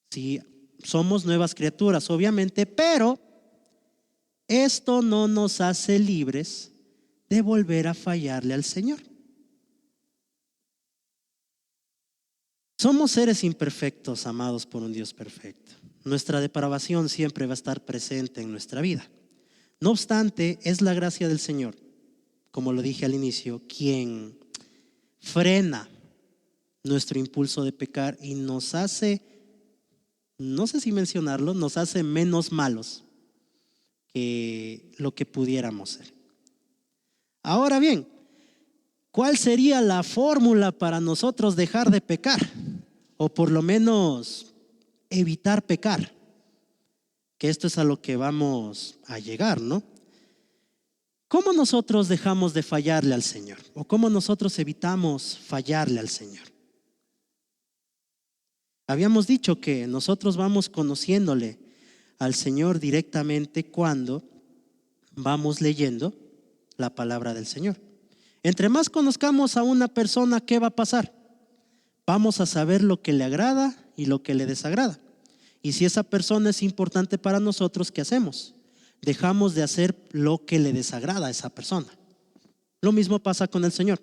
Sí, somos nuevas criaturas, obviamente, pero esto no nos hace libres de volver a fallarle al Señor. Somos seres imperfectos, amados por un Dios perfecto. Nuestra depravación siempre va a estar presente en nuestra vida. No obstante, es la gracia del Señor, como lo dije al inicio, quien frena nuestro impulso de pecar y nos hace, no sé si mencionarlo, nos hace menos malos que lo que pudiéramos ser. Ahora bien, ¿cuál sería la fórmula para nosotros dejar de pecar? O por lo menos evitar pecar, que esto es a lo que vamos a llegar, ¿no? ¿Cómo nosotros dejamos de fallarle al Señor? ¿O cómo nosotros evitamos fallarle al Señor? Habíamos dicho que nosotros vamos conociéndole al Señor directamente cuando vamos leyendo la palabra del Señor. Entre más conozcamos a una persona, ¿qué va a pasar? Vamos a saber lo que le agrada y lo que le desagrada. Y si esa persona es importante para nosotros, ¿qué hacemos? Dejamos de hacer lo que le desagrada a esa persona. Lo mismo pasa con el Señor.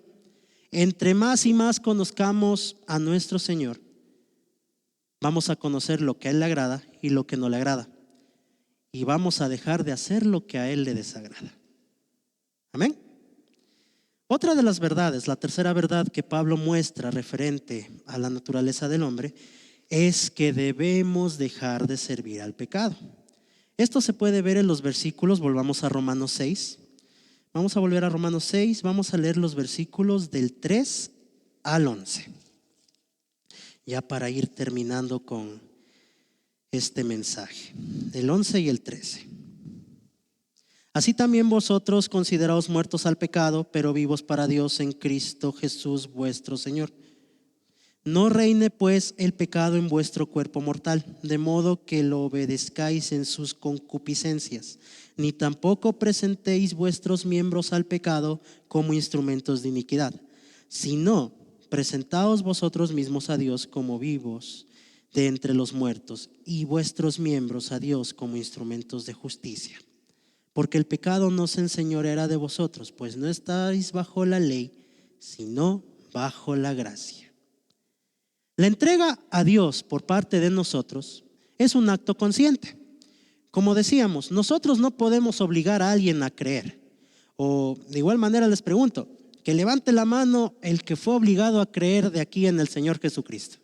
Entre más y más conozcamos a nuestro Señor, vamos a conocer lo que a Él le agrada y lo que no le agrada. Y vamos a dejar de hacer lo que a Él le desagrada. Amén. Otra de las verdades, la tercera verdad que Pablo muestra referente a la naturaleza del hombre, es que debemos dejar de servir al pecado. Esto se puede ver en los versículos. Volvamos a Romanos 6. Vamos a volver a Romanos 6. Vamos a leer los versículos del 3 al 11. Ya para ir terminando con este mensaje. El 11 y el 13. Así también vosotros consideraos muertos al pecado, pero vivos para Dios en Cristo Jesús vuestro Señor. No reine pues el pecado en vuestro cuerpo mortal, de modo que lo obedezcáis en sus concupiscencias, ni tampoco presentéis vuestros miembros al pecado como instrumentos de iniquidad, sino presentaos vosotros mismos a Dios como vivos de entre los muertos, y vuestros miembros a Dios como instrumentos de justicia. Porque el pecado no se enseñoreará de vosotros, pues no estáis bajo la ley, sino bajo la gracia. La entrega a Dios por parte de nosotros es un acto consciente. Como decíamos, nosotros no podemos obligar a alguien a creer. O de igual manera les pregunto, que levante la mano el que fue obligado a creer de aquí en el Señor Jesucristo.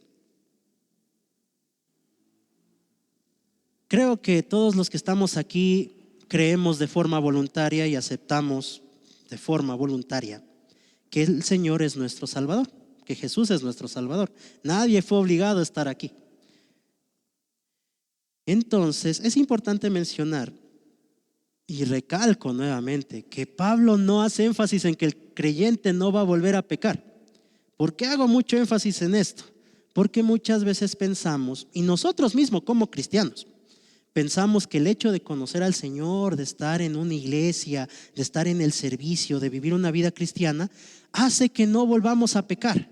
Creo que todos los que estamos aquí creemos de forma voluntaria y aceptamos de forma voluntaria que el Señor es nuestro Salvador, que Jesús es nuestro Salvador. Nadie fue obligado a estar aquí. Entonces, es importante mencionar, y recalco nuevamente, que Pablo no hace énfasis en que el creyente no va a volver a pecar. ¿Por qué hago mucho énfasis en esto? Porque muchas veces pensamos, y nosotros mismos como cristianos, pensamos que el hecho de conocer al Señor, de estar en una iglesia, de estar en el servicio, de vivir una vida cristiana, hace que no volvamos a pecar.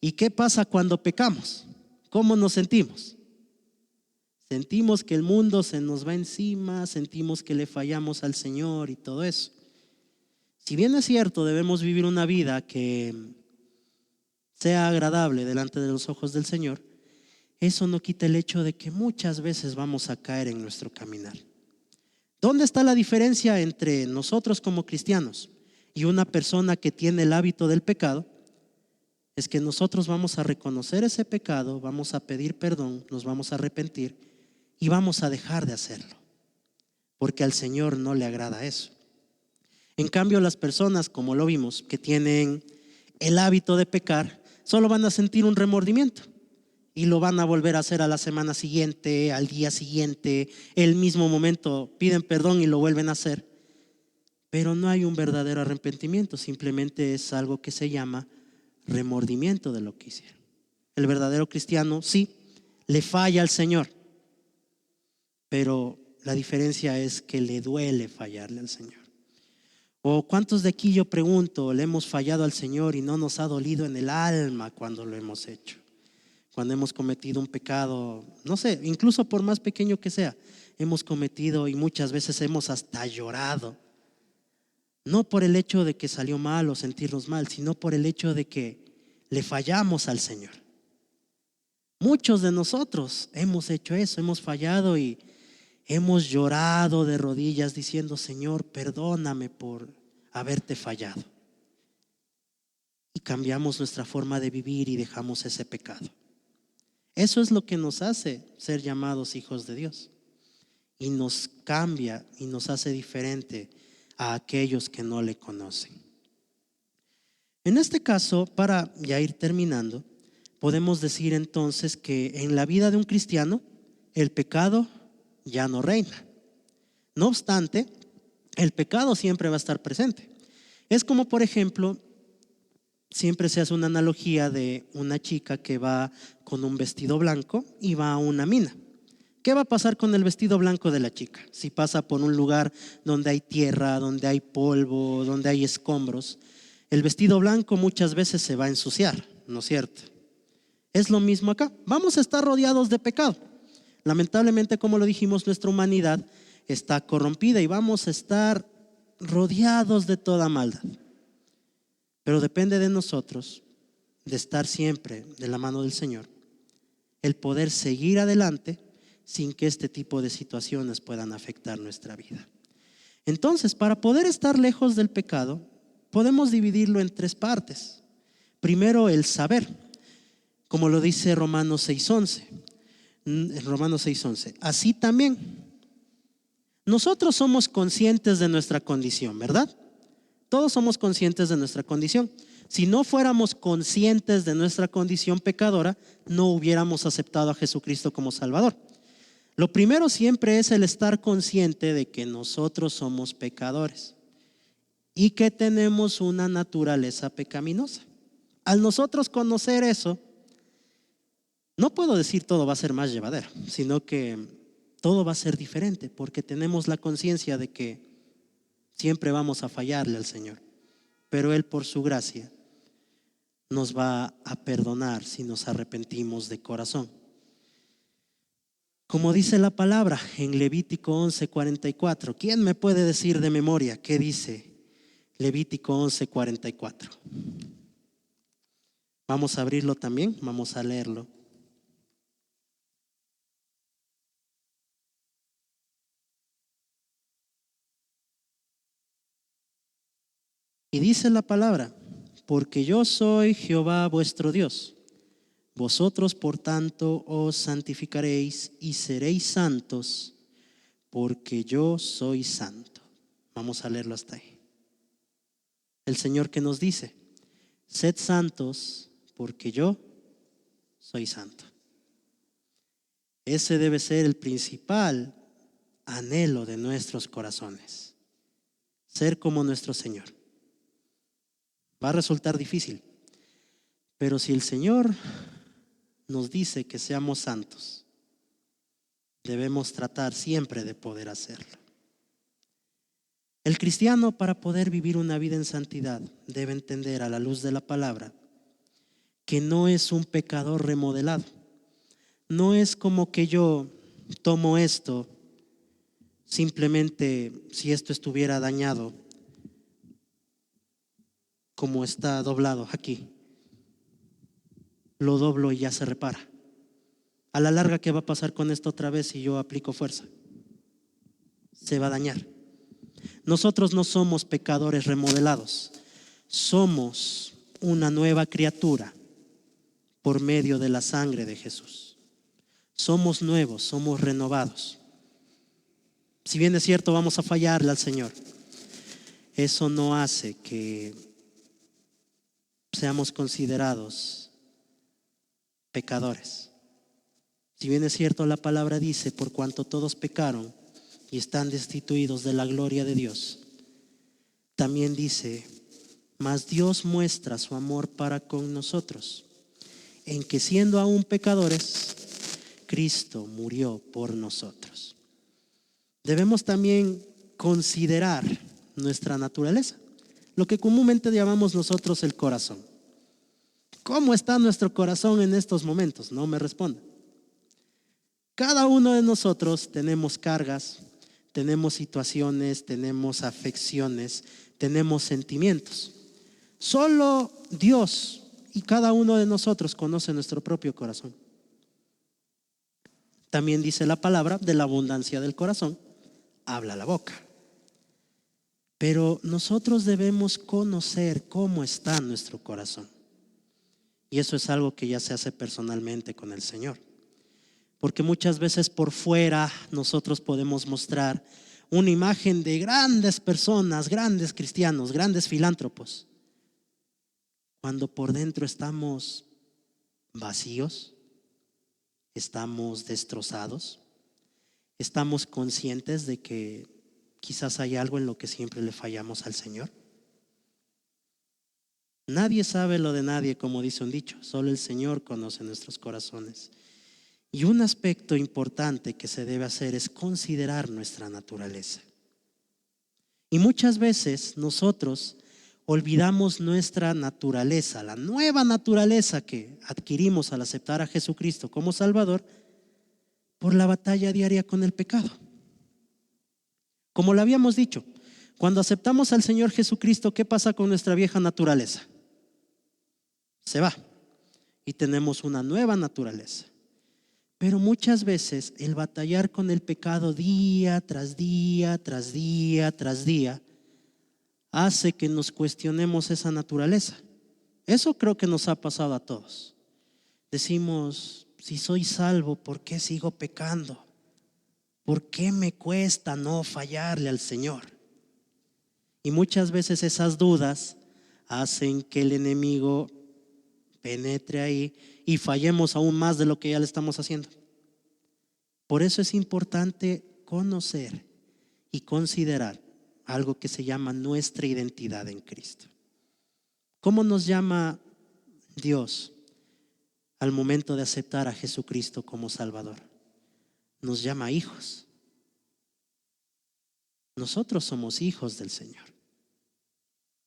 ¿Y qué pasa cuando pecamos? ¿Cómo nos sentimos? Sentimos que el mundo se nos va encima, sentimos que le fallamos al Señor y todo eso. Si bien es cierto, debemos vivir una vida que sea agradable delante de los ojos del Señor, eso no quita el hecho de que muchas veces vamos a caer en nuestro caminar. ¿Dónde está la diferencia entre nosotros como cristianos y una persona que tiene el hábito del pecado? Es que nosotros vamos a reconocer ese pecado, vamos a pedir perdón, nos vamos a arrepentir y vamos a dejar de hacerlo, porque al Señor no le agrada eso. En cambio, las personas, como lo vimos, que tienen el hábito de pecar, solo van a sentir un remordimiento y lo van a volver a hacer a la semana siguiente, al día siguiente, el mismo momento piden perdón y lo vuelven a hacer, pero no hay un verdadero arrepentimiento, simplemente es algo que se llama remordimiento de lo que hicieron. El verdadero cristiano sí le falla al Señor, pero la diferencia es que le duele fallarle al Señor. O cuántos de aquí, yo pregunto, le hemos fallado al Señor y no nos ha dolido en el alma cuando lo hemos hecho, cuando hemos cometido un pecado, no sé, incluso por más pequeño que sea, hemos cometido y muchas veces hemos hasta llorado, no por el hecho de que salió mal o sentirnos mal, sino por el hecho de que le fallamos al Señor. Muchos de nosotros hemos hecho eso, hemos fallado y hemos llorado de rodillas diciendo: Señor, perdóname por haberte fallado. Y cambiamos nuestra forma de vivir y dejamos ese pecado. Eso es lo que nos hace ser llamados hijos de Dios. Y nos cambia y nos hace diferente a aquellos que no le conocen. En este caso, para ya ir terminando, podemos decir entonces que en la vida de un cristiano el pecado ya no reina. No obstante, el pecado siempre va a estar presente. Es como, por ejemplo, siempre se hace una analogía de una chica que va con un vestido blanco y va a una mina. ¿Qué va a pasar con el vestido blanco de la chica? Si pasa por un lugar donde hay tierra, donde hay polvo, donde hay escombros, el vestido blanco muchas veces se va a ensuciar, ¿no es cierto? Es lo mismo acá. Vamos a estar rodeados de pecado. Lamentablemente, como lo dijimos, nuestra humanidad está corrompida y vamos a estar rodeados de toda maldad. Pero depende de nosotros, de estar siempre de la mano del Señor, el poder seguir adelante sin que este tipo de situaciones puedan afectar nuestra vida. Entonces, para poder estar lejos del pecado, podemos dividirlo en tres partes. Primero, el saber, como lo dice Romanos 6:11. Romanos 6:11. Así también, nosotros somos conscientes de nuestra condición, ¿verdad? Todos somos conscientes de nuestra condición. Si no fuéramos conscientes de nuestra condición pecadora, no hubiéramos aceptado a Jesucristo como Salvador. Lo primero siempre es el estar consciente de que nosotros somos pecadores y que tenemos una naturaleza pecaminosa. Al nosotros conocer eso, no puedo decir todo va a ser más llevadero, sino que todo va a ser diferente, porque tenemos la conciencia de que siempre vamos a fallarle al Señor, pero Él, por su gracia, nos va a perdonar si nos arrepentimos de corazón. Como dice la palabra en Levítico 11:44, ¿quién me puede decir de memoria qué dice Levítico 11:44? Vamos a abrirlo también, vamos a leerlo. Y dice la palabra, porque yo soy Jehová vuestro Dios. Vosotros, por tanto, os santificaréis y seréis santos, porque yo soy santo. Vamos a leerlo hasta ahí. El Señor que nos dice, sed santos, porque yo soy santo. Ese debe ser el principal anhelo de nuestros corazones, ser como nuestro Señor. Va a resultar difícil, pero si el Señor nos dice que seamos santos, debemos tratar siempre de poder hacerlo. El cristiano, para poder vivir una vida en santidad, debe entender a la luz de la palabra que no es un pecador remodelado. No es como que yo tomo esto, simplemente si esto estuviera dañado, como está doblado aquí, lo doblo y ya se repara. A la larga, ¿qué va a pasar con esto otra vez si yo aplico fuerza? Se va a dañar. Nosotros no somos pecadores remodelados, somos una nueva criatura por medio de la sangre de Jesús. Somos nuevos, somos renovados. Si bien es cierto, vamos a fallarle al Señor, eso no hace que seamos considerados pecadores. Si bien es cierto, la palabra dice, por cuanto todos pecaron y están destituidos de la gloria de Dios, también dice, mas Dios muestra su amor para con nosotros, en que siendo aún pecadores, Cristo murió por nosotros. Debemos también considerar nuestra naturaleza, lo que comúnmente llamamos nosotros el corazón. ¿Cómo está nuestro corazón en estos momentos? No me responda. Cada uno de nosotros tenemos cargas, tenemos situaciones, tenemos afecciones, tenemos sentimientos. Solo Dios y cada uno de nosotros conoce nuestro propio corazón. También dice la palabra, de la abundancia del corazón habla la boca. Pero nosotros debemos conocer cómo está nuestro corazón. Y eso es algo que ya se hace personalmente con el Señor. Porque muchas veces por fuera nosotros podemos mostrar una imagen de grandes personas, grandes cristianos, grandes filántropos, cuando por dentro estamos vacíos, estamos destrozados, estamos conscientes de que quizás hay algo en lo que siempre le fallamos al Señor. Nadie sabe lo de nadie, como dice un dicho, solo el Señor conoce nuestros corazones. Y un aspecto importante que se debe hacer es considerar nuestra naturaleza. Y muchas veces nosotros olvidamos nuestra naturaleza, la nueva naturaleza que adquirimos al aceptar a Jesucristo como Salvador, por la batalla diaria con el pecado. Como lo habíamos dicho, cuando aceptamos al Señor Jesucristo, ¿qué pasa con nuestra vieja naturaleza? Se va y tenemos una nueva naturaleza. Pero muchas veces el batallar con el pecado día tras día, tras día, tras día, hace que nos cuestionemos esa naturaleza. Eso creo que nos ha pasado a todos. Decimos, si soy salvo, ¿por qué sigo pecando? ¿Por qué me cuesta no fallarle al Señor? Y muchas veces esas dudas hacen que el enemigo penetre ahí y fallemos aún más de lo que ya le estamos haciendo. Por eso es importante conocer y considerar algo que se llama nuestra identidad en Cristo. ¿Cómo nos llama Dios al momento de aceptar a Jesucristo como Salvador? Nos llama hijos. Nosotros somos hijos del Señor.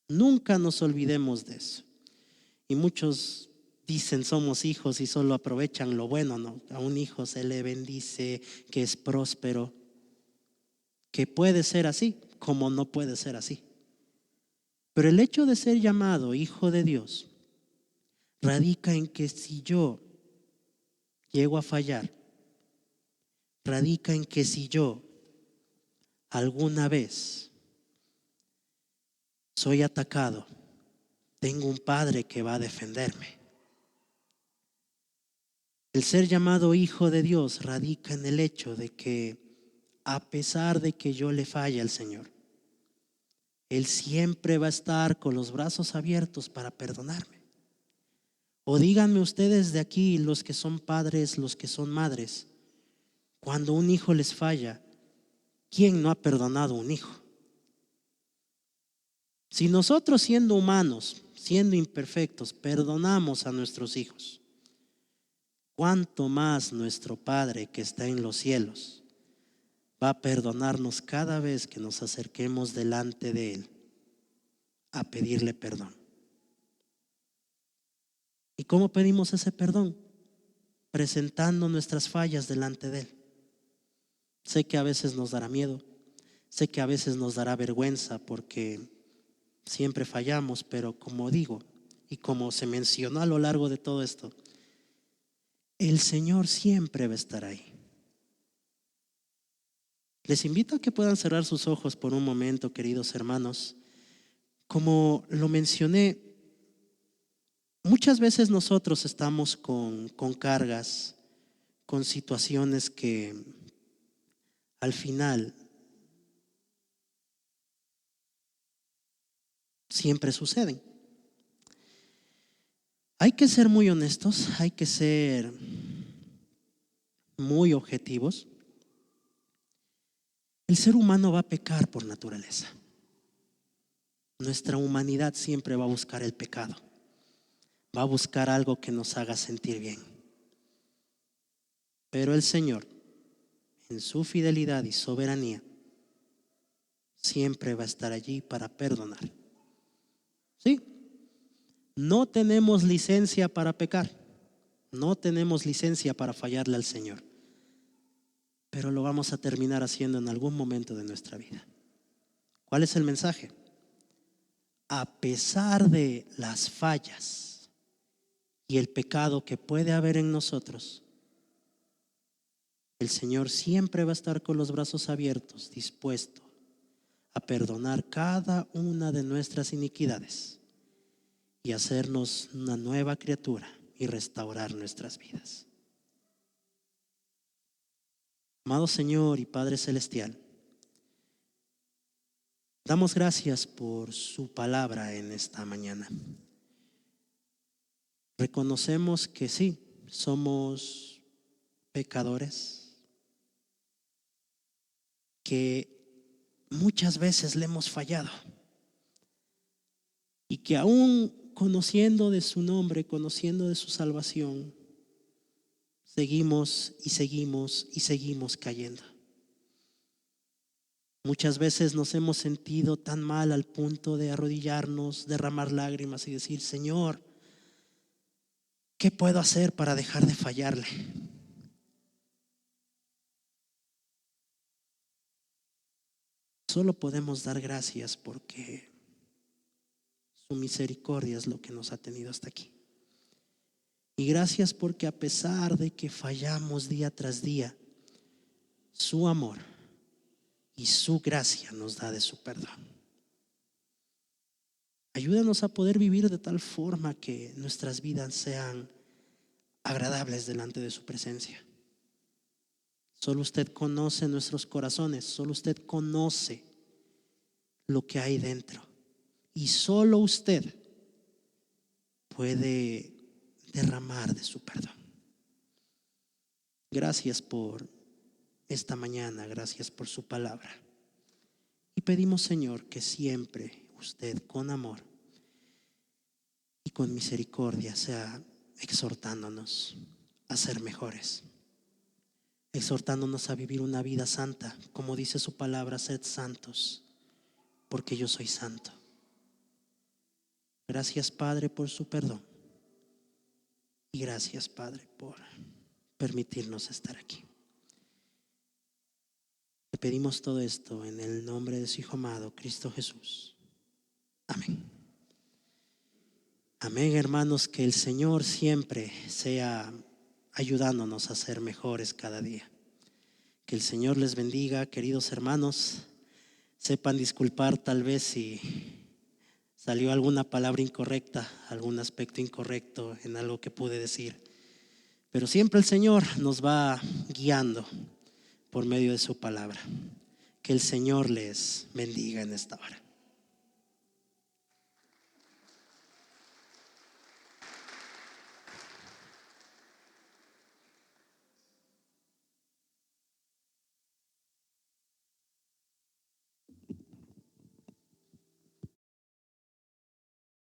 Nunca nos olvidemos de eso. Y muchos dicen somos hijos y solo aprovechan lo bueno, ¿no? A un hijo se le bendice, que es próspero, que puede ser así, como no puede ser así. Pero el hecho de ser llamado hijo de Dios radica en que si yo llego a fallar, radica en que si yo alguna vez soy atacado, tengo un Padre que va a defenderme. El ser llamado hijo de Dios radica en el hecho de que a pesar de que yo le falle al Señor, Él siempre va a estar con los brazos abiertos para perdonarme. O díganme ustedes de aquí, los que son padres, los que son madres, cuando un hijo les falla, ¿quién no ha perdonado a un hijo? Si nosotros, siendo humanos, siendo imperfectos, perdonamos a nuestros hijos, ¿cuánto más nuestro Padre que está en los cielos va a perdonarnos cada vez que nos acerquemos delante de Él a pedirle perdón? ¿Y cómo pedimos ese perdón? Presentando nuestras fallas delante de Él. Sé que a veces nos dará miedo, sé que a veces nos dará vergüenza porque siempre fallamos, pero como digo y como se mencionó a lo largo de todo esto, el Señor siempre va a estar ahí. Les invito a que puedan cerrar sus ojos por un momento, queridos hermanos. Como lo mencioné, muchas veces nosotros estamos con cargas, con situaciones que al final siempre suceden. Hay que ser muy honestos, hay que ser muy objetivos. El ser humano va a pecar por naturaleza. Nuestra humanidad siempre va a buscar el pecado, va a buscar algo que nos haga sentir bien. Pero el Señor, en su fidelidad y soberanía, siempre va a estar allí para perdonar. ¿Sí? No tenemos licencia para pecar, no tenemos licencia para fallarle al Señor, pero lo vamos a terminar haciendo en algún momento de nuestra vida. ¿Cuál es el mensaje? A pesar de las fallas y el pecado que puede haber en nosotros, el Señor siempre va a estar con los brazos abiertos, dispuesto a perdonar cada una de nuestras iniquidades y hacernos una nueva criatura y restaurar nuestras vidas. Amado Señor y Padre Celestial, damos gracias por su palabra en esta mañana. Reconocemos que sí, somos pecadores, que muchas veces le hemos fallado y que aún conociendo de su nombre, conociendo de su salvación, seguimos y seguimos y seguimos cayendo. Muchas veces nos hemos sentido tan mal al punto de arrodillarnos, derramar lágrimas y decir: Señor, ¿qué puedo hacer para dejar de fallarle? Solo podemos dar gracias porque su misericordia es lo que nos ha tenido hasta aquí. Y gracias porque a pesar de que fallamos día tras día, su amor y su gracia nos da de su perdón. Ayúdanos a poder vivir de tal forma que nuestras vidas sean agradables delante de su presencia. Solo usted conoce nuestros corazones, solo usted conoce lo que hay dentro. Y solo usted puede derramar de su perdón. Gracias por esta mañana, gracias por su palabra. Y pedimos, Señor, que siempre usted con amor y con misericordia sea exhortándonos a ser mejores, exhortándonos a vivir una vida santa, como dice su palabra: sed santos, porque yo soy santo. Gracias, Padre, por su perdón. Y gracias, Padre, por permitirnos estar aquí. Te pedimos todo esto en el nombre de su Hijo amado, Cristo Jesús. Amén. Amén, hermanos, que el Señor siempre sea ayudándonos a ser mejores cada día. Que el Señor les bendiga, queridos hermanos. Sepan disculpar tal vez si salió alguna palabra incorrecta, algún aspecto incorrecto en algo que pude decir. Pero siempre el Señor nos va guiando por medio de su palabra. Que el Señor les bendiga en esta hora.